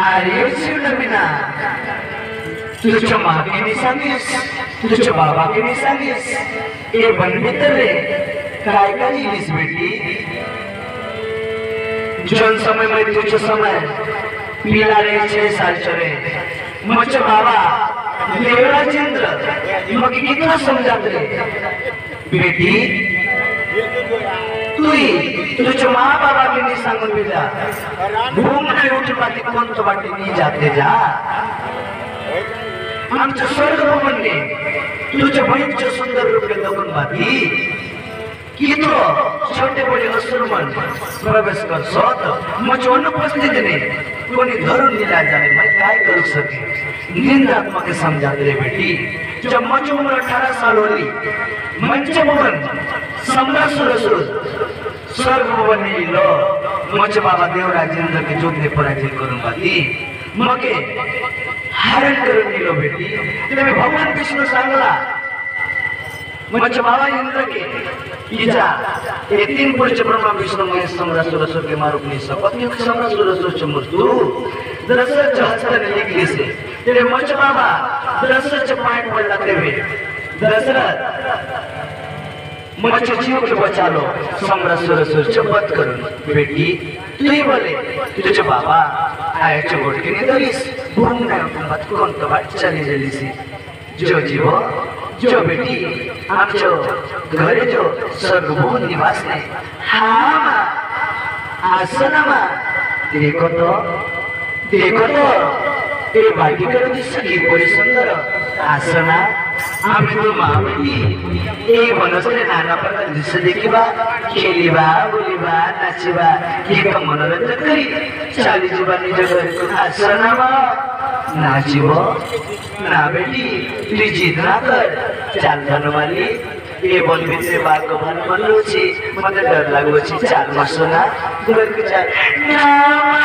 अरे शिवलमीना तुझ्या मागेने सांगेस तुझ्या बाबाने सांगेस ए बनवितर रे काय काय लिहिलीस बेटी जन समय में तुझे समय पीला रे 6 साल चले मुझे बाबा देवराजेंद्र मग कितना समझात रे बेटी तुझे माँ बाबा के नहीं सांगून दिला घूमने उठी पाती कोण तो बाटी नहीं जाते जा आमच्या स्वर्ग भवनने तुझ्या बहिणीचे सुंदर रूप बघून बाती कितो छोटे बड़े असुर मन प्रवेश कर सोत मुझे अनुपस्थित ने कोणी धरून निला जाने मैं काय करू सके निंदात्मक समझा दे बेटी जब मुझे उम्र 18 साल होली मंचे भवन सम्राट सुरसुर स्वर्ग भवन ने लो मुझे बाबा देवराजेंद्र के जोधने पराजय करून बाती मगे हरण करून निलो बेटी तेरे भगवान विष्णु सांगला मुझे बाबा इंद्र के इजा ये 3 पुरुष ब्रह्मा विष्णु महेश सम्राट सुरसुर के मारूप नहीं सकत एक सम्राट सुरसुर च मृत्यु दरअसल हस्ताने लिखली से तेरे मुझे बाबा दरअसल च पाय पडला तेवे दरअसल मुझे जीव के बचा लो सम्राट सुरसुर च वध करून बेटी तू ही बोले तुझे बाबा आयाचे गोटके ने धरीस भूम नाही मत कोणतो वाट चली गेली सी जो जीव जो बेटी आमचो घरे जो सर्वभूम निवास ने हामा आसनमा देखो तो ए बाटिकर दिसली बड़ी सुंदर आसना आम्ही तो माँ बेटी ए मनसरे नाना प्रकार दिस देखिबा खेलिबा बोलिबा नाचिबा एक मनोरंजन करी चाली जीवा निज घर आसनामा नाचिब ना बेटी तुझी जिद ना कर चाल धनवाली ए बोलबी से बाल को भर बनलो छी मते डर लागो छी चाल मसोना घर के चाल नामा